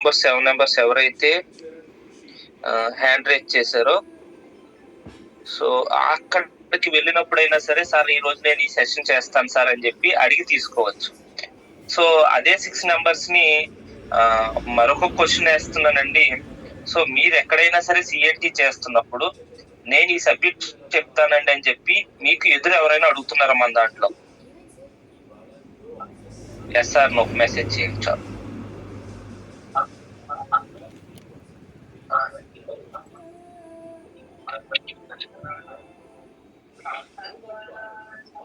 First 7 members ఎవరైతే hand raise చేశారో, so అక్కడికి వెళ్ళినప్పుడైనా సరే సార్ ఈ రోజు నేను ఈ సెషన్ చేస్తాను సార్ అని చెప్పి అడిగి తీసుకోవచ్చు. సో అదే 6 మెంబర్స్ ని మరొక క్వశ్చన్ వేస్తున్నానండి. సో మీరు ఎక్కడైనా సరే సిఎన్టీ చేస్తున్నప్పుడు నేను ఈ సబ్జెక్ట్ చెప్తానండి అని చెప్పి మీకు ఎదురు ఎవరైనా అడుగుతున్నారా మన దాంట్లో? ఎస్ సార్ నో మెసేజ్ చేయండి చాలు.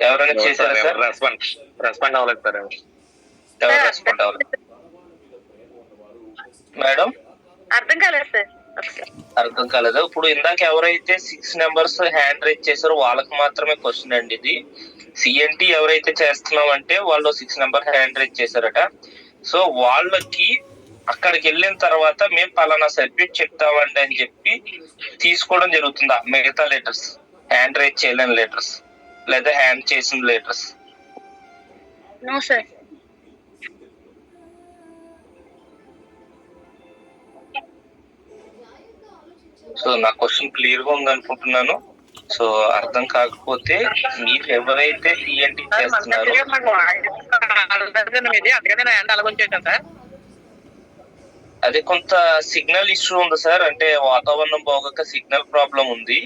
ఎవరైనా చేశారా సార్? రెస్పాండ్ అవ్వలేదు సార్. ఎవరు రెస్పాండ్ అవ్వలేదు మేడం? అర్థం కాలేదు సార్. అర్థం కాలేదు. ఇప్పుడు ఇందాక ఎవరైతే 6 మెంబర్స్ హ్యాండ్ రైజ్ చేశారో వాళ్ళకి మాత్రమే క్వశ్చన్ అండి ఇది. సిఎన్టీ ఎవరైతే చేస్తున్నామంటే వాళ్ళు 6 మెంబర్ హ్యాండ్ రైజ్ చేశారట. సో వాళ్ళకి అక్కడికి వెళ్ళిన తర్వాత మేము పలానా సబ్జెక్ట్ చెప్తామండి అని చెప్పి తీసుకోవడం జరుగుతుందా మిగతా లెటర్స్, హ్యాండ్ రైజ్ చేయలేని లెటర్స్ లేదా హ్యాండ్ చేసిన లెటర్స్? No sir. సో నా క్వశ్చన్ క్లియర్ గా ఉంది అనుకుంటున్నాను. సో అర్థం కాకపోతే మీరు ఎవరైతే సిఎన్టీ చేస్తున్నారో అది కొంత సిగ్నల్ ఇష్యూ ఉంది సార్. అంటే వాతావరణం బాగోక సిగ్నల్ ప్రాబ్లం ఉంది.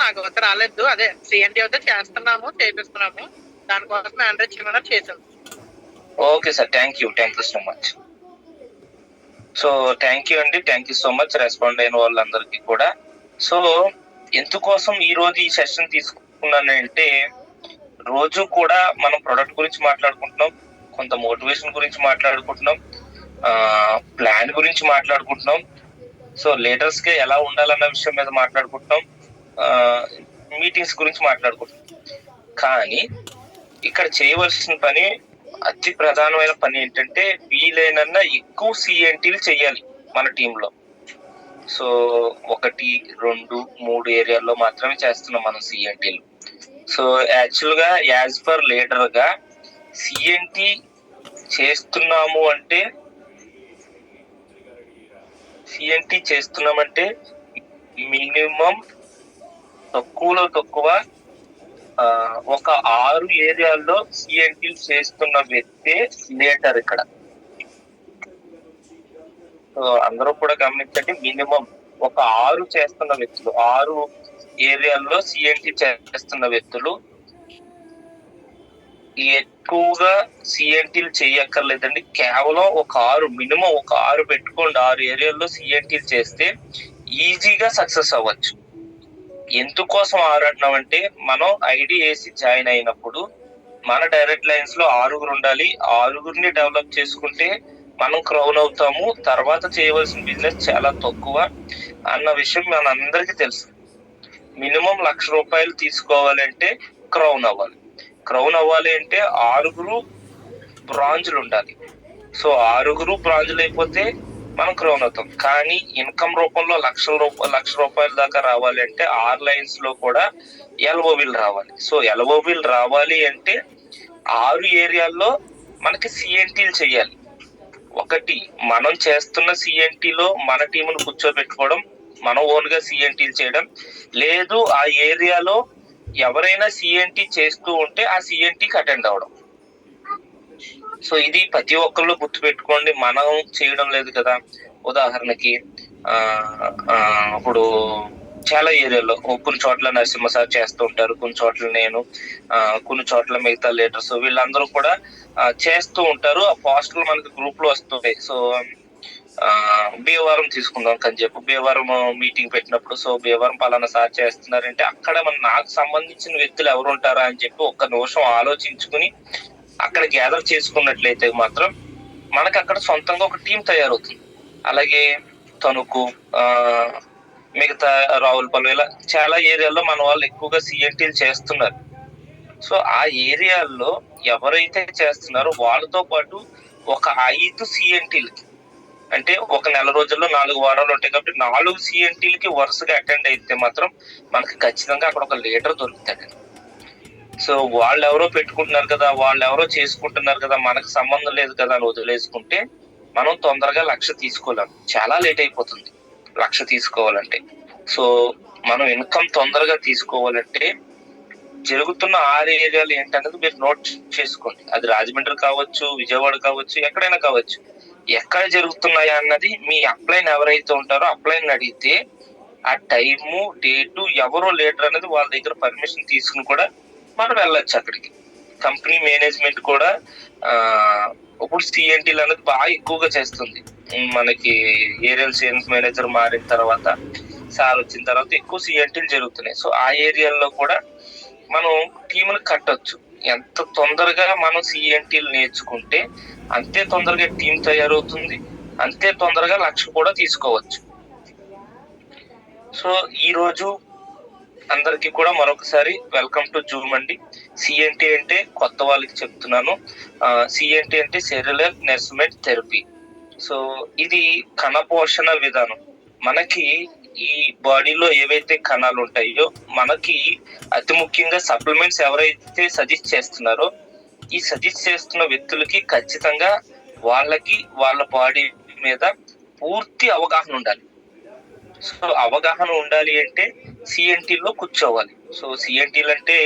నాకు వద్ద రాలేదు. అదే సిఎన్టీ అయితే చేస్తున్నాము, చేపిస్తున్నాము, దానికోసం హ్యాండ్ చేయమన్నా చేసాం. Okay sir, thank you so much. So thank you అండి, thank you so much respond అయిన వాళ్ళందరికీ కూడా. సో ఎందుకోసం ఈ రోజు ఈ సెషన్ తీసుకున్నానంటే, రోజు కూడా మనం ప్రొడక్ట్ గురించి మాట్లాడుకుంటున్నాం, కొంత మోటివేషన్ గురించి మాట్లాడుకుంటున్నాం, ప్లాన్ గురించి మాట్లాడుకుంటున్నాం, సో లీడర్స్ కి ఎలా ఉండాలన్న విషయం మీద మాట్లాడుకుంటున్నాం, మీటింగ్స్ గురించి మాట్లాడుకుంటున్నాం. కానీ ఇక్కడ చేయవలసిన పని, అతి ప్రధానమైన పని ఏంటంటే వీలైనన్నా ఎక్కువ సిఎన్టీలు చేయాలి మన టీంలో. సో 1, 2, 3 ఏరియాల్లో మాత్రమే చేస్తున్నాం మనం సిఎన్టీలు. సో యాక్చువల్ గా యాజ్ పర్ లీడర్ గా సిఎన్టీ చేస్తున్నామంటే మినిమం తక్కువలో తక్కువ ఒక 6 ఏరియాల్లో సిఎన్టీలు చేస్తున్న వ్యక్తే లీడర్ ఇక్కడ. సో అందరూ కూడా గమనించండి, మినిమం ఒక 6 చేస్తున్న వ్యక్తులు, 6 ఏరియాల్లో సిఎన్టీ చేస్తున్న వ్యక్తులు. ఎక్కువగా సిఎన్టీలు చేయక్కర్లేదండి, కేవలం ఒక 6, మినిమం ఒక 6 పెట్టుకోండి. 6 ఏరియాల్లో సిఎన్టీలు చేస్తే ఈజీగా సక్సెస్ అవ్వచ్చు. ఎందుకోసం 6 అంటున్నామంటే, మనం ఐడి వేసి జాయిన్ అయినప్పుడు మన డైరెక్ట్ లైన్స్ లో 6 ఉండాలి. 6ని డెవలప్ చేసుకుంటే మనం క్రౌన్ అవుతాము. తర్వాత చేయవలసిన బిజినెస్ చాలా తక్కువ అన్న విషయం మనందరికీ తెలుసు. మినిమం 1,00,000 రూపాయలు తీసుకోవాలంటే క్రౌన్ అవ్వాలి. క్రౌన్ అవ్వాలి అంటే 6 బ్రాంజ్లు ఉండాలి. సో 6 బ్రాంజ్లు అయిపోతే మనం క్రౌన్ అవుతాం. కానీ ఇన్కమ్ రూపంలో 1,00,000 రూపాయల దాకా రావాలి అంటే 6 లైన్స్ లో కూడా ఎల్ఓవిల్ రావాలి. సో ఎల్ఓవిల్ రావాలి అంటే 6 ఏరియాల్లో మనకి సిఎన్టీలు చేయాలి. ఒకటి, మనం చేస్తున్న సిఎన్టీలో మన టీమును కూర్చోబెట్టుకోవడం, మనం ఓన్ గా సిఎన్టీలు చేయడం. లేదు ఆ ఏరియాలో ఎవరైనా సిఎన్టీ చేస్తూ ఉంటే ఆ సిఎన్టీకి అటెండ్ అవడం. సో ఇది ప్రతి ఒక్కళ్ళు గుర్తుపెట్టుకోండి. మనం చేయడం లేదు కదా. ఉదాహరణకి ఇప్పుడు చాలా ఏరియాలో కొన్ని చోట్ల నరసింహ సార్ చేస్తూ ఉంటారు, కొన్ని చోట్ల నేను, కొన్ని చోట్ల మిగతా లీడర్స్, వీళ్ళందరూ కూడా చేస్తూ ఉంటారు. ఆ పోస్టులు మనకి గ్రూప్ లో వస్తుంటాయి. సో భీమవరం తీసుకుందాం అని చెప్పి భీమవరం మీటింగ్ పెట్టినప్పుడు, సో భీమవరం పలానా సార్ చేస్తున్నారంటే అక్కడ నాకు సంబంధించిన వ్యక్తులు ఎవరు ఉంటారా అని చెప్పి ఒక్క నిమిషం ఆలోచించుకుని అక్కడ గ్యాదర్ చేసుకున్నట్లయితే మాత్రం మనకు అక్కడ సొంతంగా ఒక టీం తయారవుతుంది. అలాగే తణుకు, మిగతా రావులపల్లి, ఇలా చాలా ఏరియాల్లో మన వాళ్ళు ఎక్కువగా సిఎన్టీలు చేస్తున్నారు. సో ఆ ఏరియాల్లో ఎవరైతే చేస్తున్నారో వాళ్ళతో పాటు ఒక 5 సిఎన్టీలకి, అంటే ఒక నెల రోజుల్లో 4 వారాలు ఉంటాయి కాబట్టి 4 సిఎన్టీలకి వరుసగా అటెండ్ అయితే మాత్రం మనకి ఖచ్చితంగా అక్కడ ఒక లీడర్ దొరుకుతాడు. సో వాళ్ళు ఎవరో పెట్టుకుంటున్నారు కదా, వాళ్ళు ఎవరో చేసుకుంటున్నారు కదా, మనకు సంబంధం లేదు కదా అని వదిలేసుకుంటే మనం తొందరగా 1,00,000 తీసుకోలేం. చాలా లేట్ అయిపోతుంది 1,00,000 తీసుకోవాలంటే. సో మనం ఇన్కమ్ తొందరగా తీసుకోవాలంటే జరుగుతున్న 6 ఏరియాలు ఏంటనేది మీరు నోట్ చేసుకోండి. అది రాజమండ్రి కావచ్చు, విజయవాడ కావచ్చు, ఎక్కడైనా కావచ్చు. ఎక్కడ జరుగుతున్నాయా అన్నది మీ అప్లైన్ ఎవరైతే ఉంటారో అప్లైన్ అడిగితే ఆ టైము, డేటు, ఎవరో లీడర్ అనేది వాళ్ళ దగ్గర పర్మిషన్ తీసుకుని కూడా మనం వెళ్ళొచ్చు అక్కడికి. కంపెనీ మేనేజ్మెంట్ కూడా ఇప్పుడు సిఎన్టీలు అనేది బాగా ఎక్కువగా చేస్తుంది. మనకి ఏరియల్ సేల్స్ మేనేజర్ మారిన తర్వాత, సార్ వచ్చిన తర్వాత ఎక్కువ సిఎన్టీలు జరుగుతున్నాయి. సో ఆ ఏరియాల్లో కూడా మనం టీముని కట్టొచ్చు. ఎంత తొందరగా మనం సిఎన్టీలు నేర్చుకుంటే అంతే తొందరగా టీం తయారవుతుంది, అంతే తొందరగా 1,00,000 కూడా తీసుకోవచ్చు. సో ఈ రోజు అందరికి కూడా మరొకసారి వెల్కమ్ టు జూమ్ అండి. సిఎన్టీ అంటే కొత్త వాళ్ళకి చెప్తున్నాను. సిఎన్టీ అంటే సెల్యులర్ నర్స్మెంట్ థెరపీ. సో ఇది కణ పోషణ విధానం. మనకి ఈ బాడీలో ఏవైతే కణాలు ఉంటాయో మనకి అతి ముఖ్యంగా సప్లిమెంట్స్ ఎవరైతే సజెస్ట్ చేస్తున్నారో ఈ సజెస్ట్ చేస్తున్న వ్యక్తులకి ఖచ్చితంగా వాళ్ళకి వాళ్ళ బాడీ మీద పూర్తి అవగాహన ఉండాలి. సో అవగాహన ఉండాలి అంటే సిఎన్టీలో కూర్చోవాలి. సో సిఎన్టీలు అంటే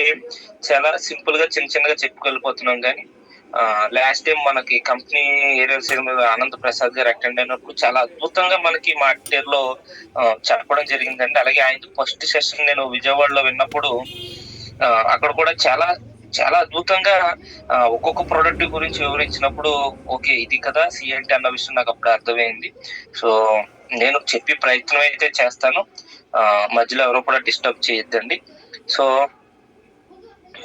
చాలా సింపుల్ గా చిన్న చిన్నగా చెప్పుకెళ్ళిపోతున్నాం కానీ లాస్ట్ టైం మనకి కంపెనీ ఏరియల్ సేల్ ఆనంద్ ప్రసాద్ గారు అటెండ్ అయినప్పుడు చాలా అద్భుతంగా మనకి మాటేరులో చెప్పడం జరిగిందండి. అలాగే ఆయన ఫస్ట్ సెషన్ నేను విజయవాడలో విన్నప్పుడు అక్కడ కూడా చాలా చాలా అద్భుతంగా ఒక్కొక్క ప్రోడక్ట్ గురించి వివరించినప్పుడు ఓకే ఇది కదా సిఎన్టీ అన్న విషయం నాకు అప్పుడు అర్థమైంది. సో నేను చెప్పి ప్రయత్నం అయితే చేస్తాను, మధ్యలో ఎవరో కూడా డిస్టర్బ్ చేయొద్దండి. సో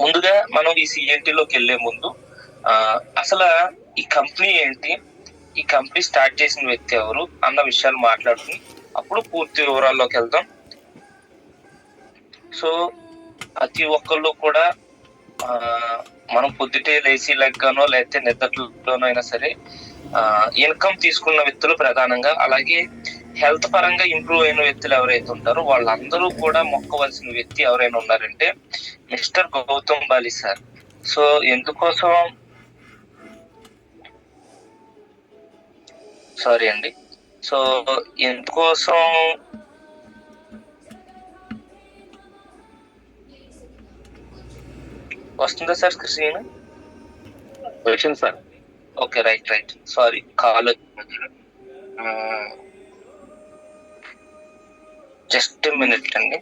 ముందుగా మనం ఈ సిఎన్టీలోకి వెళ్లే ముందు అసలు ఈ కంపెనీ ఏంటి, ఈ కంపెనీ స్టార్ట్ చేసిన వ్యక్తి ఎవరు అన్న విషయాలు మాట్లాడుకుని అప్పుడు పూర్తి వివరాల్లోకి వెళ్దాం. సో ప్రతి ఒక్కళ్ళు కూడా మనం పొద్దుటే లేచి లెగ్గానో లేకపోతే నిద్రలోనో అయినా సరే ఇన్కమ్ తీసుకున్న వ్యక్తులు ప్రధానంగా, అలాగే హెల్త్ పరంగా ఇంప్రూవ్ అయిన వ్యక్తులు ఎవరైతే ఉంటారో వాళ్ళందరూ కూడా మొక్కవలసిన వ్యక్తి ఎవరైనా ఉన్నారంటే mister Gautam Bali sir. So ఎందుకోసం సారీ అండి, సో ఎందుకోసం వస్తుందా సార్ స్క్రీన్? వచ్చింది sir. Okay right sorry call just minute అండి.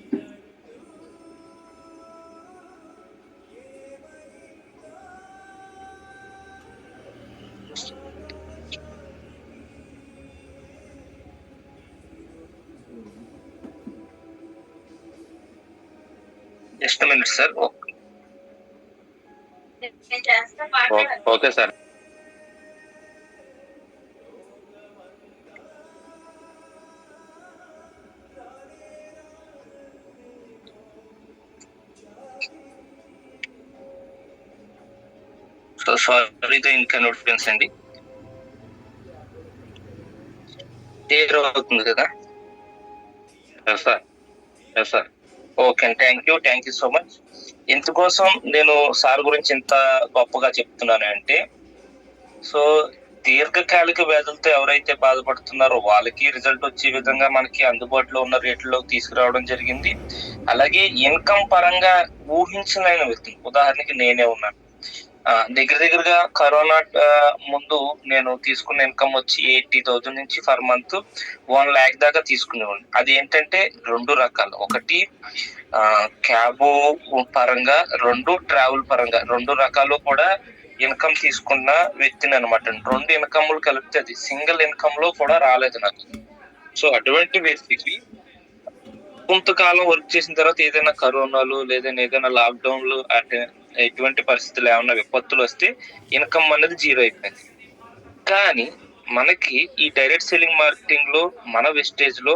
Just minute sir. Okay sir. So sorry the inconvenience అండి. క్లియర్ అవుతుంది కదా? Yes sir. Okay, thank you so much. ఎందుకోసం నేను సార్ గురించి ఇంత గొప్పగా చెప్తున్నాను అంటే, సో దీర్ఘకాలిక వ్యాధులతో ఎవరైతే బాధపడుతున్నారో వాళ్ళకి రిజల్ట్ వచ్చే విధంగా మనకి అందుబాటులో ఉన్న రేట్లలో తీసుకురావడం జరిగింది. అలాగే ఇన్కమ్ పరంగా ఊహించిన వ్యక్తి, ఉదాహరణకి నేనే ఉన్నాను. దగ్గరగా కరోనా ముందు నేను తీసుకున్న ఇన్కమ్ వచ్చి 80,000 నుంచి పర్ మంత్ 1 lakh దాకా తీసుకునేవాడిని. అది ఏంటంటే 2 రకాలు, ఒకటి క్యాబ్ పరంగా, 2 ట్రావెల్ పరంగా, 2 రకాలు కూడా ఇన్కమ్ తీసుకున్న వ్యక్తిని అనమాట. 2 ఇన్కమ్లు కలిపితే అది సింగిల్ ఇన్కమ్ లో కూడా రాలేదు నాకు. సో అటువంటి వ్యక్తికి కొంతకాలం వర్క్ చేసిన తర్వాత ఏదైనా కరోనాలు లేదా ఏదైనా లాక్డౌన్లు అంటే ఎటువంటి పరిస్థితులు ఏమన్నా విపత్తులు వస్తే ఇన్కమ్ అనేది 0 అయిపోయింది. కానీ మనకి ఈ డైరెక్ట్ సెల్లింగ్ మార్కెటింగ్ లో మన వెస్టేజ్ లో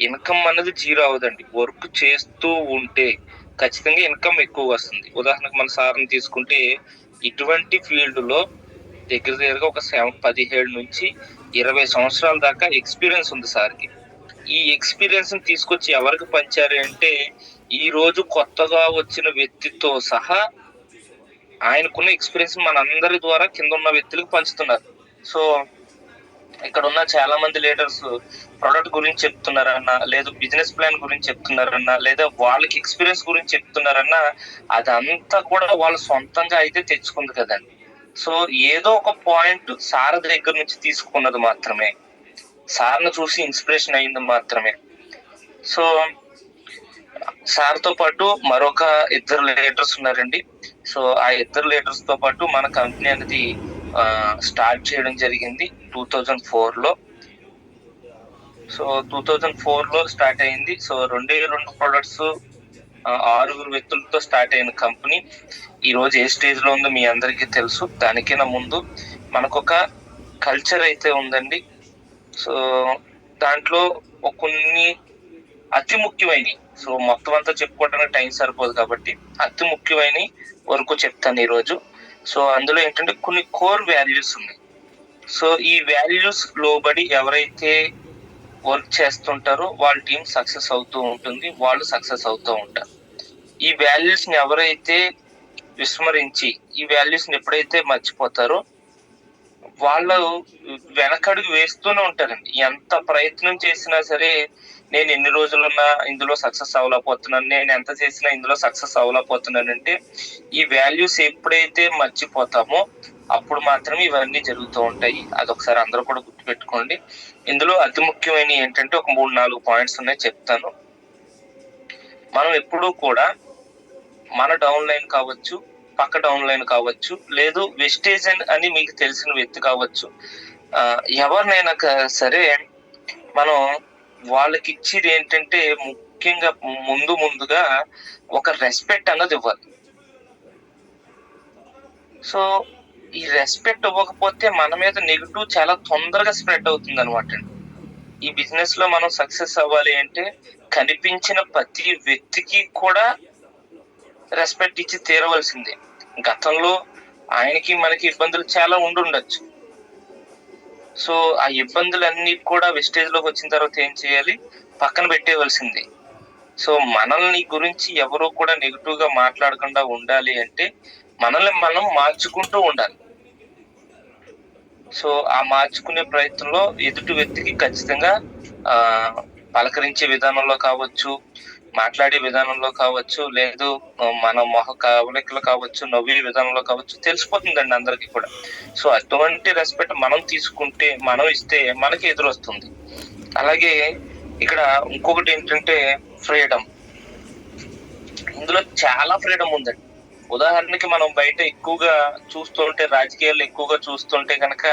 ఇన్కమ్ అనేది 0 అవదండి. వర్క్ చేస్తూ ఉంటే ఖచ్చితంగా ఇన్కమ్ ఎక్కువ వస్తుంది. ఉదాహరణకు మన సార్ని తీసుకుంటే ఇటువంటి ఫీల్డ్ లో దగ్గరగా ఒక 17 నుంచి 20 సంవత్సరాల దాకా ఎక్స్పీరియన్స్ ఉంది సార్కి. ఈ ఎక్స్పీరియన్స్ ని తీసుకొచ్చి ఎవరికి పంచారు అంటే ఈ రోజు కొత్తగా వచ్చిన వ్యక్తితో సహా ఆయనకున్న ఎక్స్పీరియన్స్ మనందరి ద్వారా కింద ఉన్న వ్యక్తులకు పంచుతున్నారు. సో ఇక్కడ ఉన్న చాలా మంది లీడర్స్ ప్రొడక్ట్ గురించి చెప్తున్నారన్నా, లేదు బిజినెస్ ప్లాన్ గురించి చెప్తున్నారన్నా, లేదా వాళ్ళకి ఎక్స్పీరియన్స్ గురించి చెప్తున్నారన్నా, అదంతా కూడా వాళ్ళు సొంతంగా అయితే తెచ్చుకుంది కదండి. సో ఏదో ఒక పాయింట్ సార్ దగ్గర నుంచి తీసుకున్నది మాత్రమే, సార్ను చూసి ఇన్స్పిరేషన్ అయింది మాత్రమే. సో సార్ తో పాటు మరొక ఇద్దరు లీడర్స్ ఉన్నారండి. సో ఆ ఇద్దరు లీడర్స్ తో పాటు మన కంపెనీ అనేది స్టార్ట్ చేయడం జరిగింది 2004 లో. సో 2004 లో స్టార్ట్ అయింది. సో 2 ప్రొడక్ట్స్ 6 వ్యక్తులతో స్టార్ట్ అయిన కంపెనీ ఈ రోజు ఏ స్టేజ్ లో ఉందో మీ అందరికీ తెలుసు. దానికైనా ముందు మనకొక కల్చర్ అయితే ఉందండి. సో దాంట్లో కొన్ని అతి ముఖ్యమైనవి, సో మొత్తం అంతా చెప్పుకోవడానికి టైం సరిపోదు కాబట్టి అతి ముఖ్యమైన వరకు చెప్తాను ఈరోజు. సో అందులో ఏంటంటే కొన్ని కోర్ వాల్యూస్ ఉన్నాయి. సో ఈ వాల్యూస్ లోబడి ఎవరైతే వర్క్ చేస్తుంటారో వాళ్ళ టీం సక్సెస్ అవుతూ ఉంటుంది, వాళ్ళు సక్సెస్ అవుతూ ఉంటారు. ఈ వాల్యూస్ ని ఎవరైతే విస్మరించి ఈ వాల్యూస్ ని ఎప్పుడైతే మర్చిపోతారో వాళ్ళు వెనకడుగు వేస్తూనే ఉంటారండి. ఎంత ప్రయత్నం చేసినా సరే, నేను ఎన్ని రోజులున్నా ఇందులో సక్సెస్ అవ్వలేకపోతున్నాను, నేను ఎంత చేసినా ఇందులో సక్సెస్ అవ్వలేకపోతున్నానంటే ఈ వాల్యూస్ ఎప్పుడైతే మర్చిపోతామో అప్పుడు మాత్రమే ఇవన్నీ జరుగుతూ ఉంటాయి. అదొకసారి అందరూ కూడా గుర్తుపెట్టుకోండి. ఇందులో అతి ముఖ్యమైన ఏంటంటే ఒక 3-4 పాయింట్స్ ఉన్నాయి, చెప్తాను. మనం ఎప్పుడూ కూడా మన డౌన్ లైన్ కావచ్చు, పక్క డౌన్ లైన్ కావచ్చు, లేదు వెస్టేజ్ అని మీకు తెలిసిన వ్యక్తి కావచ్చు, ఎవరినైనా సరే మనం వాళ్ళకి ఇచ్చేది ఏంటంటే ముఖ్యంగా ముందుగా ఒక రెస్పెక్ట్ అన్నది ఇవ్వాలి. సో ఈ రెస్పెక్ట్ ఇవ్వకపోతే మన మీద నెగిటివ్ చాలా తొందరగా స్ప్రెడ్ అవుతుంది అనమాట. ఈ బిజినెస్ లో మనం సక్సెస్ అవ్వాలి అంటే కనిపించిన ప్రతి వ్యక్తికి కూడా రెస్పెక్ట్ ఇచ్చి తీరవలసిందే. గతంలో ఆయనకి మనకి ఇబ్బందులు చాలా ఉండుండొచ్చు. సో ఆ ఇబ్బందులన్నీ కూడా వెస్టేజ్ లోకి వచ్చిన తర్వాత ఏం చేయాలి, పక్కన పెట్టేవలసిందే. సో మనల్ని గురించి ఎవరు కూడా నెగిటివ్ గా మాట్లాడకుండా ఉండాలి అంటే మనల్ని మనం మార్చుకుంటూ ఉండాలి. సో ఆ మార్చుకునే ప్రయత్నంలో ఎదుటి వ్యక్తికి ఖచ్చితంగా పలకరించే విధానంలో కావచ్చు, మాట్లాడే విధానంలో కావచ్చు, లేదు మన మొహ కవలికలు కావచ్చు, నవ్వే విధానంలో కావచ్చు, తెలిసిపోతుందండి అందరికీ కూడా. సో అటువంటి రెస్పెక్ట్ మనం తీసుకుంటే, మనం ఇస్తే మనకి ఎదురొస్తుంది. అలాగే ఇక్కడ ఇంకొకటి ఏంటంటే ఫ్రీడమ్. ఇందులో చాలా ఫ్రీడమ్ ఉందండి. ఉదాహరణకి మనం బయట ఎక్కువగా చూస్తుంటే, రాజకీయాలు ఎక్కువగా చూస్తుంటే కనుక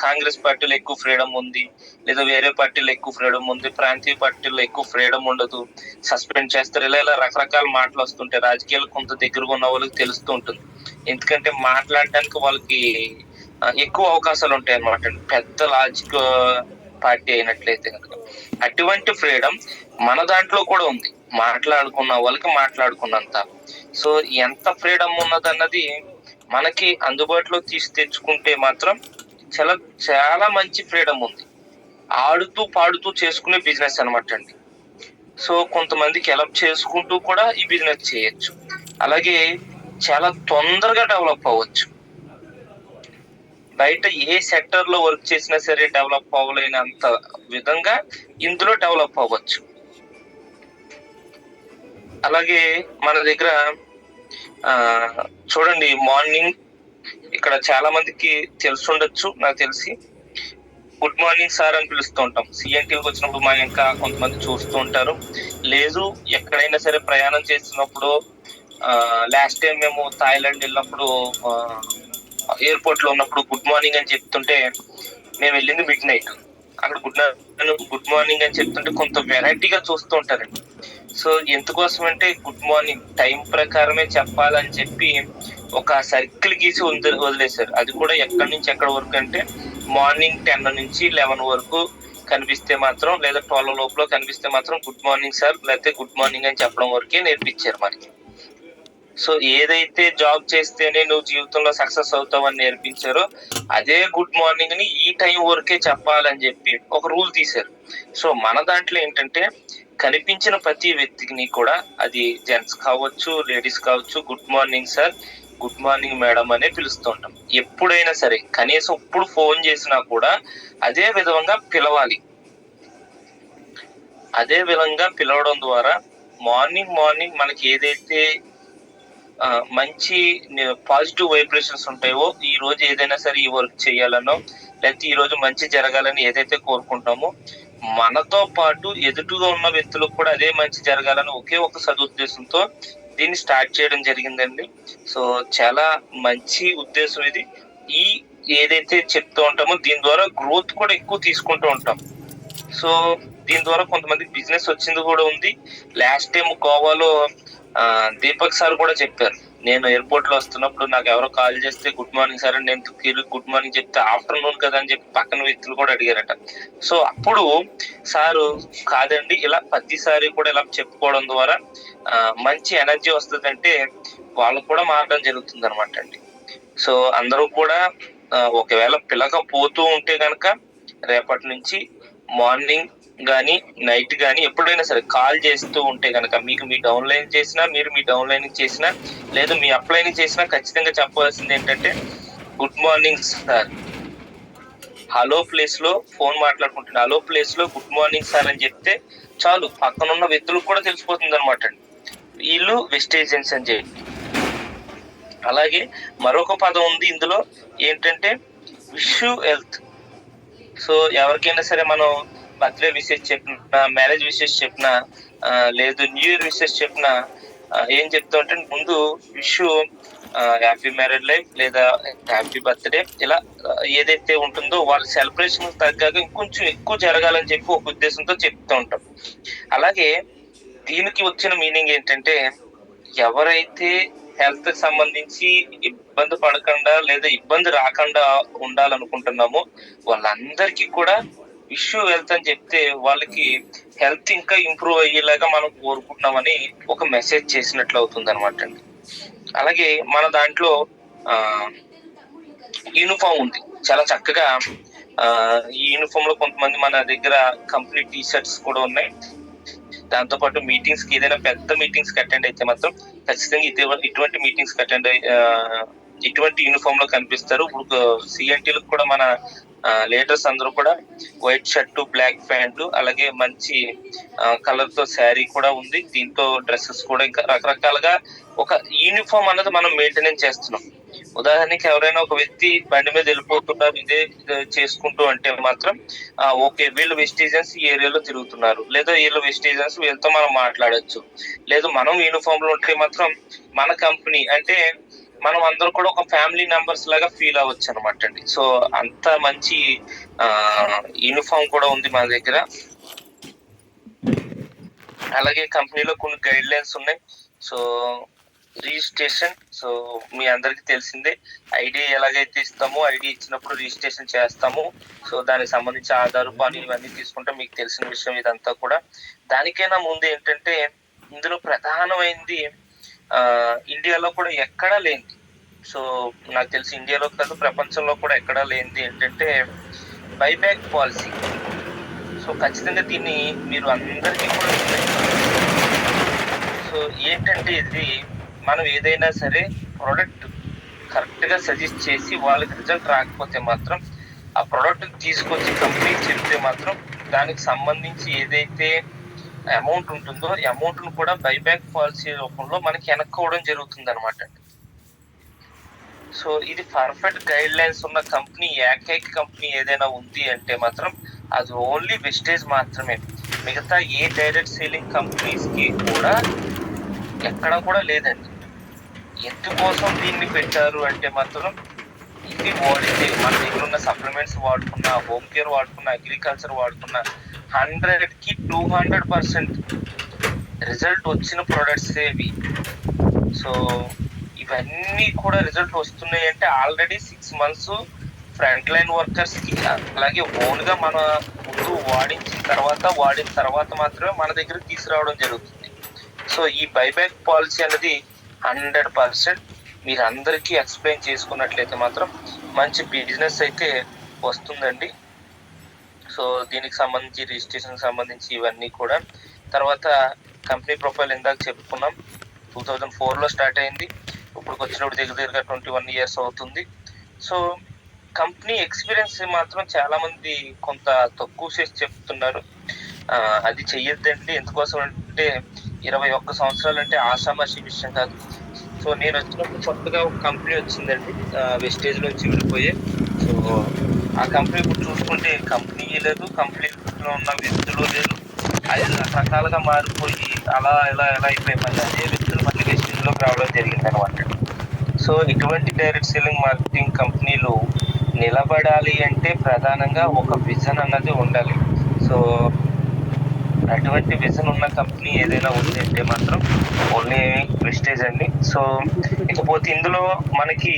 కాంగ్రెస్ పార్టీలో ఎక్కువ ఫ్రీడమ్ ఉంది, లేదా వేరే పార్టీలో ఎక్కువ ఫ్రీడమ్ ఉంది, ప్రాంతీయ పార్టీలో ఎక్కువ ఫ్రీడమ్ ఉండదు, సస్పెండ్ చేస్తారు, ఇలా రకరకాల మాటలు వస్తుంటాయి. రాజకీయాలు కొంత దగ్గరగా ఉన్న వాళ్ళకి తెలుస్తూ ఉంటుంది, ఎందుకంటే మాట్లాడడానికి వాళ్ళకి ఎక్కువ అవకాశాలు ఉంటాయి అన్నమాట, పెద్ద లాజిక్ పార్టీ అయినట్లయితే కనుక. అటువంటి ఫ్రీడమ్ మన దాంట్లో కూడా ఉంది, మాట్లాడుకున్న వాళ్ళకి మాట్లాడుకున్నంత. సో ఎంత ఫ్రీడమ్ ఉన్నదన్నది మనకి అందుబాటులో తెచ్చుకుంటే మాత్రం చాలా చాలా మంచి ఫ్రీడమ్ ఉంది. ఆడుతూ పాడుతూ చేసుకునే బిజినెస్ అనమాట అండి. సో కొంతమందికి హెల్ప్ చేసుకుంటూ కూడా ఈ బిజినెస్ చేయొచ్చు. అలాగే చాలా తొందరగా డెవలప్ అవ్వచ్చు. బయట ఏ సెక్టర్ లో వర్క్ చేసినా సరే డెవలప్ అవ్వలేనంత విధంగా ఇందులో డెవలప్ అవ్వచ్చు. అలాగే మన దగ్గర చూడండి, మార్నింగ్ ఇక్కడ చాలా మందికి తెలుసుండొచ్చు, నాకు తెలిసి గుడ్ మార్నింగ్ సార్ అని పిలుస్తూ ఉంటాం. సిఎన్టీకి వచ్చినప్పుడు మనం ఇంకా కొంతమంది చూస్తూ ఉంటారు. లేదు ఎక్కడైనా సరే ప్రయాణం చేస్తున్నప్పుడు, లాస్ట్ టైం మేము థాయిలాండ్ వెళ్ళినప్పుడు ఎయిర్పోర్ట్ లో ఉన్నప్పుడు గుడ్ మార్నింగ్ అని చెప్తుంటే, మేము వెళ్ళింది మిడ్ నైట్, అక్కడ గుడ్ మార్నింగ్ అని చెప్తుంటే కొంత వెరైటీగా చూస్తూ ఉంటారండి. సో ఎందుకోసం అంటే గుడ్ మార్నింగ్ టైం ప్రకారమే చెప్పాలని చెప్పి ఒక సర్కిల్ గీసి వదిలేశారు. అది కూడా ఎక్కడి నుంచి ఎక్కడ వరకు అంటే మార్నింగ్ 10 నుంచి 11 వరకు కనిపిస్తే మాత్రం, లేదా 12 లోపల కనిపిస్తే మాత్రం గుడ్ మార్నింగ్ సార్, లేకపోతే గుడ్ మార్నింగ్ అని చెప్పడం వరకే నేర్పించారు మనకి. సో ఏదైతే జాబ్ చేస్తేనే నువ్వు జీవితంలో సక్సెస్ అవుతావని నేర్పించారో అదే గుడ్ మార్నింగ్ ని ఈ టైం వరకే చెప్పాలని చెప్పి ఒక రూల్ తీశారు. సో మన దాంట్లో ఏంటంటే కనిపించిన ప్రతి వ్యక్తికి కూడా, అది జెంట్స్ కావచ్చు, లేడీస్ కావచ్చు, good morning sir, good morning madam అనే పిలుస్తుంటాం. ఎప్పుడైనా సరే కనీసం ఇప్పుడు ఫోన్ చేసినా కూడా అదే విధంగా పిలవాలి. అదే విధంగా పిలవడం ద్వారా మార్నింగ్ మనకి ఏదైతే మంచి పాజిటివ్ వైబ్రేషన్స్ ఉంటాయో, ఈ రోజు ఏదైనా సరే ఈ వర్క్ చేయాలనో, లేకపోతే ఈ రోజు మంచి జరగాలని ఏదైతే కోరుకుంటామో, మనతో పాటు ఎదుటిగా ఉన్న వ్యక్తులకు కూడా అదే మంచి జరగాలని ఒకే ఒక సదుద్దేశంతో దీన్ని స్టార్ట్ చేయడం జరిగిందండి. సో చాలా మంచి ఉద్దేశం ఇది. ఈ ఏదైతే చెప్తూ ఉంటామో దీని ద్వారా గ్రోత్ కూడా ఎక్కువ తీసుకుంటూ ఉంటాం. సో దీని ద్వారా కొంతమందికి బిజినెస్ వచ్చింది కూడా ఉంది. లాస్ట్ టైం గోవాలో దీపక్ సార్ కూడా చెప్పారు, నేను ఎయిర్పోర్ట్ లో వస్తున్నప్పుడు నాకు ఎవరో కాల్ చేస్తే గుడ్ మార్నింగ్ సార్ అని నేను గుడ్ మార్నింగ్ చెప్తే ఆఫ్టర్నూన్ కదా అని చెప్పి పక్కన వ్యక్తులు కూడా అడిగారట. సో అప్పుడు సారు కాదండి, ఇలా ప్రతిసారి కూడా ఇలా చెప్పుకోవడం ద్వారా మంచి ఎనర్జీ వస్తుందంటే వాళ్ళకు కూడా మారడం జరుగుతుంది అనమాట అండి. సో అందరూ కూడా ఒకవేళ పిలకపోతూ ఉంటే కనుక రేపటి నుంచి మార్నింగ్ కానీ నైట్ కానీ ఎప్పుడైనా సరే కాల్ చేస్తూ ఉంటే కనుక, మీకు మీ డౌన్లైన్ చేసినా, మీరు మీ డౌన్లైనింగ్ చేసినా, లేదు మీ అప్లైనింగ్ చేసినా, ఖచ్చితంగా చెప్పవలసింది ఏంటంటే good morning sir, hello place లో ఫోన్ మాట్లాడుకుంటున్నా, హలో ప్లేస్ లో గుడ్ మార్నింగ్ సార్ అని చెప్తే చాలు, పక్కన ఉన్న వ్యక్తులకు కూడా తెలిసిపోతుంది అనమాట అండి వీళ్ళు వెస్ట్ ఏజెంట్స్ అని చెప్పి. అలాగే మరొక పదం ఉంది ఇందులో, ఏంటంటే విష్ యూ హెల్త్. సో ఎవరికైనా సరే మనం బర్త్డే విషెస్ చెప్పినా, మ్యారేజ్ విషెస్ చెప్పినా, లేదు న్యూ ఇయర్ విషెస్ చెప్పినా ఏం చెప్తా ఉంటే ముందు విష్ హ్యాపీ మ్యారేడ్ లైఫ్ లేదా హ్యాపీ బర్త్డే, ఇలా ఏదైతే ఉంటుందో వాళ్ళ సెలబ్రేషన్ తగ్గాక ఇంకొంచెం ఎక్కువ జరగాలని చెప్పి ఒక ఉద్దేశంతో చెప్తూ ఉంటాం. అలాగే దీనికి వచ్చిన మీనింగ్ ఏంటంటే, ఎవరైతే హెల్త్ కి సంబంధించి ఇబ్బంది పడకుండా లేదా ఇబ్బంది రాకుండా ఉండాలనుకుంటున్నామో వాళ్ళందరికీ కూడా విష్ యూ హెల్త్ అని చెప్తే వాళ్ళకి హెల్త్ ఇంకా ఇంప్రూవ్ అయ్యేలాగా మనం కోరుకుంటున్నామని ఒక మెసేజ్ చేసినట్లు అవుతుంది అనమాట అండి. అలాగే మన దాంట్లో యూనిఫామ్ ఉంది చాలా చక్కగా. ఈ యూనిఫామ్ లో కొంతమంది మన దగ్గర కంప్లీట్ టీ షర్ట్స్ కూడా ఉన్నాయి. దాంతో పాటు మీటింగ్స్ కి ఏదైనా పెద్ద మీటింగ్స్ కి అటెండ్ అయితే మాత్రం ఖచ్చితంగా ఇటువంటి మీటింగ్స్ కి అటెండ్ ఇటువంటి యూనిఫామ్ లో కనిపిస్తారు. ఇప్పుడు సిఎన్టీలకు కూడా మన లీడర్స్ అందరూ కూడా వైట్ షర్ట్, బ్లాక్ ప్యాంటు, అలాగే మంచి కలర్ తో శారీ కూడా ఉంది. దీంతో డ్రెస్సెస్ కూడా ఇంకా రకరకాలుగా ఒక యూనిఫామ్ అన్నది మనం మెయింటెనెన్స్ చేస్తున్నాం. ఉదాహరణకి ఎవరైనా ఒక వ్యక్తి బండి మీద వెళ్ళిపోతున్నారు ఇదే చేసుకుంటూ అంటే మాత్రం ఓకే వీళ్ళు వెస్టేజన్స్ ఈ ఏరియాలో తిరుగుతున్నారు, లేదా వీళ్ళు వెస్టేజన్స్ వీళ్ళతో మనం మాట్లాడొచ్చు. లేదు మనం యూనిఫామ్ లో ఉంటే మాత్రం మన కంపెనీ అంటే మనం అందరూ కూడా ఒక ఫ్యామిలీ మెంబర్స్ లాగా ఫీల్ అవ్వచ్చు అనమాట అండి. సో అంత మంచి యూనిఫామ్ కూడా ఉంది మన దగ్గర. అలాగే కంపెనీలో కొన్ని గైడ్ లైన్స్ ఉన్నాయి. సో రిజిస్ట్రేషన్, సో మీ అందరికి తెలిసిందే, ఐడి ఎలాగైతే ఇస్తామో ఐడి ఇచ్చినప్పుడు రిజిస్ట్రేషన్ చేస్తాము. సో దానికి సంబంధించి ఆధార్, పాన్ ఇవన్నీ తీసుకుంటే మీకు తెలిసిన విషయం ఇదంతా కూడా. దానికైనా ముందు ఏంటంటే ఇందులో ప్రధానమైనది ఇండియాలో కూడా ఎక్కడా లేనిది, సో నాకు తెలిసి ఇండియాలో కాదు ప్రపంచంలో కూడా ఎక్కడా లేనిది ఏంటంటే బైబ్యాక్ పాలసీ. సో ఖచ్చితంగా దీన్ని మీరు అందరికీ కూడా. సో ఏంటంటే ఇది మనం ఏదైనా సరే ప్రోడక్ట్ కరెక్ట్ గా సజెస్ట్ చేసి వాళ్ళకి రిజల్ట్ రాకపోతే మాత్రం ఆ ప్రోడక్ట్ తీసుకొచ్చి కంపెనీ చెప్తే మాత్రం దానికి సంబంధించి ఏదైతే అమౌంట్ ఉంటుందో ఈ అమౌంట్ ను కూడా బైబ్యాక్ పాలసీ రూపంలో మనకి వెనక్కోవడం జరుగుతుంది అనమాట. సో ఇది పర్ఫెక్ట్ గైడ్ లైన్స్ ఉన్న కంపెనీ, ఏకైక కంపెనీ ఏదైనా ఉంది అంటే మాత్రం అది ఓన్లీ వెస్టేజ్ మాత్రమే. మిగతా ఏ డైరెక్ట్ సేలింగ్ కంపెనీస్ కి కూడా ఎక్కడ కూడా లేదండి. ఎందుకోసం దీన్ని పెట్టారు అంటే మాత్రం ఇది వాడితే మన దగ్గర ఉన్న సప్లిమెంట్స్ వాడుకున్నా, హోమ్ కేర్ వాడుకున్నా, అగ్రికల్చర్ వాడుకున్నా 100కి 200% రిజల్ట్ వచ్చిన ప్రొడక్ట్స్ ఇవి. సో ఇవన్నీ కూడా రిజల్ట్ వస్తున్నాయి అంటే already 6 months front line workers కి, అలాగే ఓన్ గా మన ముందు వాడిన తర్వాత మాత్రమే మన దగ్గర తీసుకురావడం జరుగుతుంది. సో ఈ బైబ్యాక్ పాలసీ అనేది 100% మీరు అందరికీ ఎక్స్ప్లెయిన్ చేసుకున్నట్లయితే మాత్రం మంచి బిజినెస్ అయితే వస్తుందండి. సో దీనికి సంబంధించి రిజిస్ట్రేషన్ సంబంధించి ఇవన్నీ కూడా తర్వాత కంపెనీ ప్రొఫైల్ ఇందాక చెప్పుకున్నాం. 2004లో స్టార్ట్ అయింది. ఇప్పుడు వచ్చినప్పుడు దగ్గరగా 21 years అవుతుంది. సో కంపెనీ ఎక్స్పీరియన్స్ మాత్రం చాలా మంది కొంత తక్కువ చేసి చెప్తున్నారు. అది చెయ్యొద్దండి. ఎందుకోసం అంటే 21 సంవత్సరాలు అంటే ఆషామాషి విషయం కాదు. సో నేను వచ్చినప్పుడు కొత్తగా ఒక కంపెనీ వచ్చిందండి, వెస్టేజ్ నుంచి విడిపోయే. సో ఆ కంపెనీ ఇప్పుడు చూసుకుంటే కంపెనీ లేదు, కంపెనీలో ఉన్న వ్యక్తులు లేదు. అది రకరకాలుగా మారిపోయి అలా ఇలా అయిపోయి మళ్ళీ అదే వ్యక్తులు మళ్ళీ వెస్టేజ్లోకి రావడం జరిగింది అనమాట. సో ఇటువంటి డైరెక్ట్ సెల్లింగ్ మార్కెటింగ్ కంపెనీలు నిలబడాలి అంటే ప్రధానంగా ఒక విజన్ అన్నది ఉండాలి. సో అటువంటి విజన్ ఉన్న కంపెనీ ఏదైనా ఉంది అంటే మాత్రం ఓన్లీ వెస్టేజ్ అండి. సో ఇకపోతే ఇందులో మనకి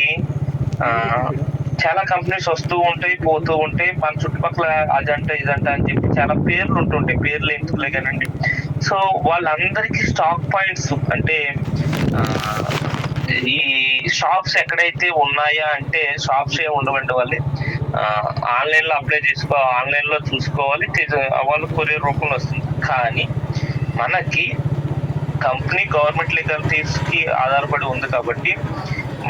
చాలా కంపెనీస్ వస్తూ ఉంటాయి, పోతూ ఉంటాయి. మన చుట్టుపక్కల అదంట ఇదంట అని చెప్పి చాలా పేర్లు ఉంటుంటాయి. పేర్లు ఎందుకులే కానండి. సో వాళ్ళందరికీ స్టాక్ పాయింట్స్ అంటే ఈ షాప్స్ ఎక్కడైతే ఉన్నాయా అంటే షాప్స్ ఏ ఉండవండి. వాళ్ళు ఆన్లైన్ లో అప్లై ఆన్లైన్ లో చూసుకోవాలి, వాళ్ళు కొరియర్ రూపంలో వస్తుంది. కానీ మనకి కంపెనీ గవర్నమెంట్ లీగల్టీస్ కి ఆధారపడి ఉంది కాబట్టి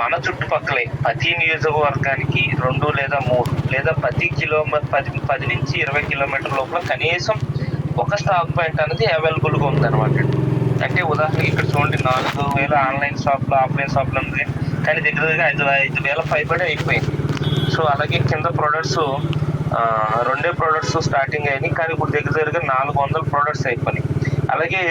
మన చుట్టుపక్కలే ప్రతి నియోజకవర్గానికి 2 లేదా 3 లేదా 10 నుంచి 20 కిలోమీటర్ లోపల కనీసం ఒక స్టాక్ పాయింట్ అనేది అవైలబుల్ గా ఉంది అనమాట. అంటే ఉదాహరణకి ఇక్కడ చూడండి, 4,000 ఆన్లైన్ షాప్లో ఆఫ్లైన్ షాప్లో ఉంది, కానీ దగ్గరగా 5,000 పైబడి అయిపోయింది. సో అలాగే కింద ప్రొడక్ట్స్ 2 ప్రొడక్ట్స్ స్టార్టింగ్ అయినాయి, కానీ ఇప్పుడు దగ్గరగా 400 ప్రొడక్ట్స్ అయిపోయినాయి. అలాగే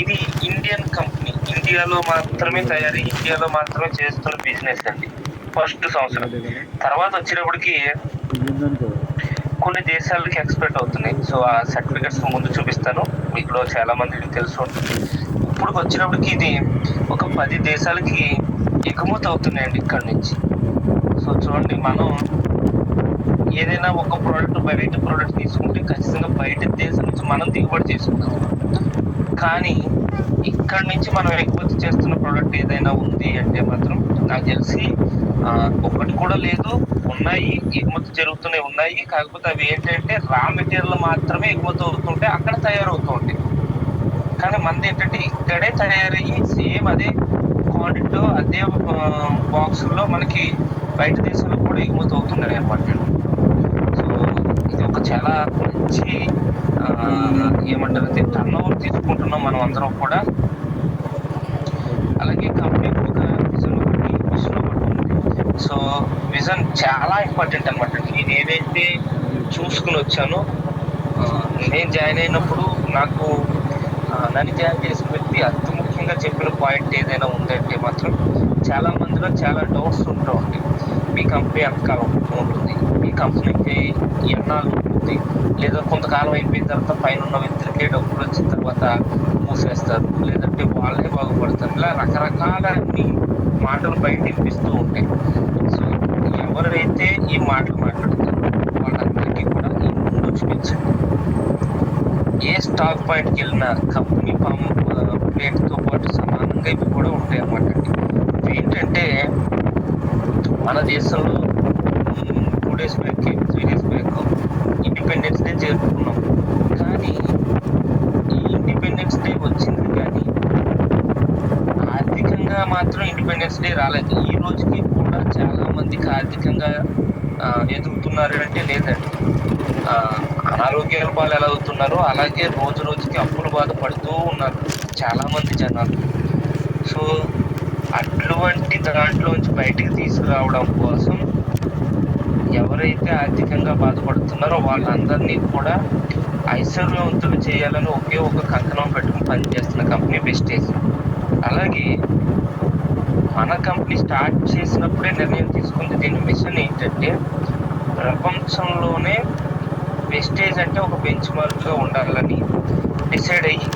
ఇది ఇండియన్ కంపెనీ, ఇండియాలో మాత్రమే తయారీ, ఇండియాలో మాత్రమే చేస్తున్న బిజినెస్ అండి ఫస్ట్ సంవత్సరం. తర్వాత వచ్చేటప్పటికి కొన్ని దేశాలకి ఎక్స్పోర్ట్ అవుతున్నాయి. సో ఆ సర్టిఫికెట్స్ ముందు చూపిస్తాను, మీకులో చాలా మందికి తెలుసు ఉంటుంది. ఇప్పుడు వచ్చినప్పటికి ఇది ఒక 10 దేశాలకి ఎగుమతి అవుతున్నాయండి ఇక్కడ నుంచి. సో చూడండి, మనం ఏదైనా ఒక ప్రోడక్ట్ బయట ప్రోడక్ట్ తీసుకుంటే ఖచ్చితంగా బయట దేశం నుంచి మనం దిగుబడి చేసుకుంటాం. కానీ ఇక్కడ నుంచి మనం ఎగుమతి చేస్తున్న ప్రోడక్ట్ ఏదైనా ఉంది అంటే మాత్రం నాకు తెలిసి ఒకటి కూడా లేదు. ఉన్నాయి, ఎగుమతి జరుగుతూనే ఉన్నాయి. కాకపోతే అవి ఏంటంటే రా మెటీరియల్ మాత్రమే ఎగుమతి అవుతుంటే అక్కడ తయారవుతూ ఉంటాయి. కానీ మనది ఏంటంటే ఇక్కడే తయారయ్యి సేమ్ అదే క్వాంటిటీలో అదే బాక్సుల్లో మనకి బయట దేశాలకు కూడా ఎగుమతి అవుతున్నాయి అన్నమాట. సో ఇది ఒక చాలా మంచి ఏమంటారు టర్న్ ఓవర్ తీసుకుంటున్నాం మనం అందరం కూడా. అలాగే కంపెనీ ఒక విజన్ ఒకటి ఉంది. సో విజన్ చాలా ఇంపార్టెంట్ అనమాట. నేను ఏదైతే చూసుకుని వచ్చానో, నేను జాయిన్ అయినప్పుడు నాకు నన్ను జాయిన్ చేసిన వ్యక్తి అతి ముఖ్యంగా చెప్పిన పాయింట్ ఏదైనా ఉందంటే మాత్రం చాలా మందిలో చాలా డౌట్స్ ఉంటూ ఉంటాయి. మీ కంపెనీ ఎంతకాలం ఉంటుంది, మీ కంపెనీకి ఎన్నాళ్ళు ఉంటుంది, లేదా కొంతకాలం అయిపోయిన తర్వాత పైన ఉన్న వ్యక్తులకే డబ్బులు వచ్చిన తర్వాత మూసేస్తారు, లేదంటే వాళ్ళే బాగుపడతారు. ఇలా రకరకాల అన్ని మాటలు బయట వినిపిస్తూ ఉంటాయి. సో ఎవరైతే ఈ మాటలు మాట్లాడుతారో వాళ్ళందరికీ కూడా ఈ ముందు చూపించండి. ఏ స్టాక్ పాయింట్కి వెళ్ళినా కంపెనీ ప్లేట్తో పాటు సమానంగా ఇవి కూడా ఉంటాయి అన్నమాట. ఏంటంటే మన దేశంలో 2 days back 3 days back independence day జరుపుకున్నాం. కానీ ఈ ఇండిపెండెన్స్ డే వచ్చింది, కానీ ఆర్థికంగా మాత్రం ఇండిపెండెన్స్ డే రాలేదు. ఈ రోజుకి కూడా చాలా మందికి ఆర్థికంగా ఎదుగుతున్నారు అంటే లేదండి. అనారోగ్యాల పాలు ఎలా అవుతున్నారో అలాగే రోజు రోజుకి అప్పులు బాధపడుతూ ఉన్నారు చాలా మంది జనాలు. సో అటువంటి దాంట్లోంచి బయటికి తీసుకురావడం కోసం ఎవరైతే ఆర్థికంగా బాధపడుతున్నారో వాళ్ళందరినీ కూడా ఐశ్వర్యవంతులు చేయాలని ఒకే ఒక కంకణం పెట్టుకుని పనిచేస్తున్న కంపెనీ వెస్టేజ్. అలాగే మన కంపెనీ స్టార్ట్ చేసినప్పుడే నిర్ణయం తీసుకుంది. దీని మిషన్ ఏంటంటే ప్రపంచంలోనే వెస్టేజ్ అంటే ఒక బెంచ్ మార్క్గా ఉండాలని డిసైడ్ అయ్యి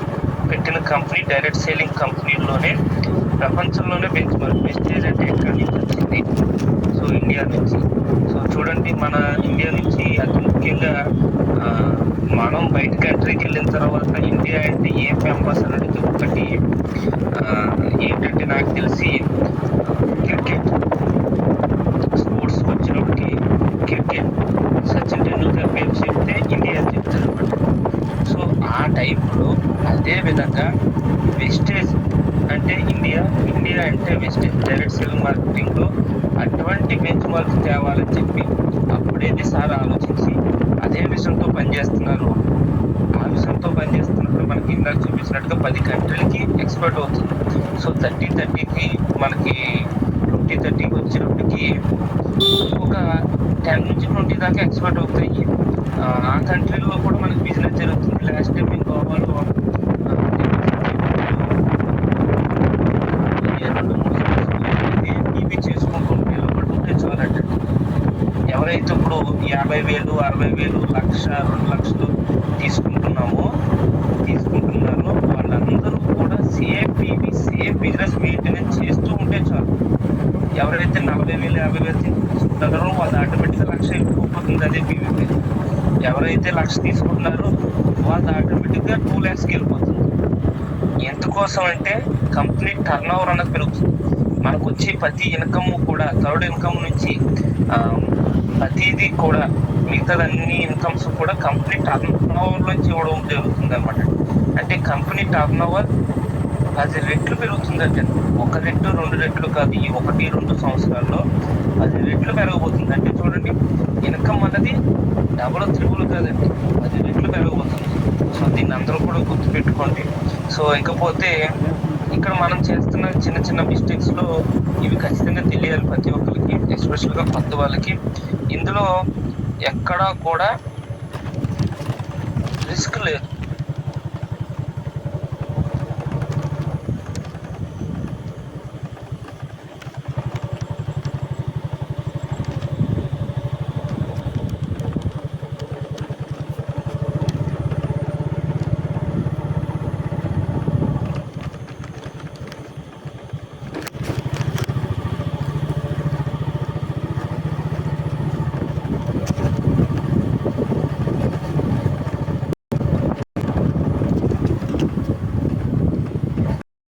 పెట్టిన కంపెనీ డైరెక్ట్ సేలింగ్ కంపెనీలోనే ప్రపంచంలోనే బెంచ్ మార్క్. వెస్టేజ్ అంటే ఎక్కడి నుంచి వచ్చింది? సో ఇండియా నుంచి. సో చూడండి, మన ఇండియా నుంచి అతి ముఖ్యంగా మనం బయట కంట్రీకి వెళ్ళిన తర్వాత ఇండియా అంటే ఏం ఫేమస్ అనేది ఒకటి ఏంటంటే నాకు తెలిసి క్రికెట్. స్పోర్ట్స్ వచ్చినప్పటికి క్రికెట్, సచిన్ టెండూల్కర్ పేరు చెప్తే ఇండియా చెప్తారు అనమాట. సో ఆ టైంలో అదే అదేవిధంగా వెస్టేజ్ అంటే ఇండియా అంటే వెస్టేజ్ డైరెక్ట్ సెల్ మార్కెటింగ్ లో అటువంటి బెంచ్ మార్క్ తేవాలని చెప్పి అప్పుడైతే సార్ ఆలోచించి అదే విషయంతో పనిచేస్తున్నారు. ఆ విషయంతో పనిచేస్తున్నప్పుడు మనకి ఇందాక చూపించినట్టుగా 10 కంట్రీలకి ఎక్స్పోర్ట్ అవుతుంది. సో 30-30కి మనకి 20-30కి వచ్చేటప్పటికి ఒక 10 నుంచి 20 దాకా ఎక్స్పోర్ట్ అవుతాయి. ఆ కంట్రీలో కూడా మనకి బిజినెస్ జరుగుతుంది. లాస్ట్ టైం మేము గోవాలో ఇవి చేసుకుంటూ ఉంటే చాలంటే ఎవరైతే ఇప్పుడు 50,000, 60,000, 1,00,000, 2,00,000 తీసుకుంటున్నారో వాళ్ళందరూ కూడా సేమ్ బిజినెస్ మెయింటెనెన్స్ చేస్తూ ఉంటే చాలు. ఎవరైతే 40,000, 50,000 తీసుకుంటున్నారో వాళ్ళు ఆటోమేటిక్గా 1,00,000 వెళ్ళిపోతుంది. అదే పీవీపీ. ఎవరైతే 1,00,000 తీసుకుంటున్నారో వాళ్ళు ఆటోమేటిక్గా 2 lakhsకి వెళ్ళిపోతుంది. ఎందుకోసం అంటే కంపెనీ టర్న్ ఓవర్ అన్నది పెరుగుతుంది. మనకు వచ్చే ప్రతి ఇన్కమ్ కూడా థర్డ్ ఇన్కమ్ నుంచి ప్రతిదీ కూడా మిగతాదన్ని ఇన్కమ్స్ కూడా కంపెనీ టర్న్ ఓవర్ నుంచి ఇవ్వడం జరుగుతుంది అనమాట. అంటే కంపెనీ టర్న్ ఓవర్ 10 రెట్లు పెరుగుతుందంటే 1 రెట్లు 2 రెట్లు కాదు, ఈ 1-2 సంవత్సరాల్లో 10 రెట్లు పెరగబోతుంది. అంటే చూడండి, ఇన్కమ్ అన్నది డబుల్ త్రిబుల్ కాదండి, 10 రెట్లు పెరగబోతుంది. సో దీన్ని అందరూ కూడా గుర్తుపెట్టుకోండి. సో ఇకపోతే ఇక్కడ మనం చేస్తున్న చిన్న చిన్న మిస్టేక్స్ లో ఇవి ఖచ్చితంగా తెలియాలి ప్రతి ఒక్కరికి, ఎస్పెషల్గా కొత్త వాళ్ళకి. ఇందులో ఎక్కడా కూడా రిస్క్ లేదు.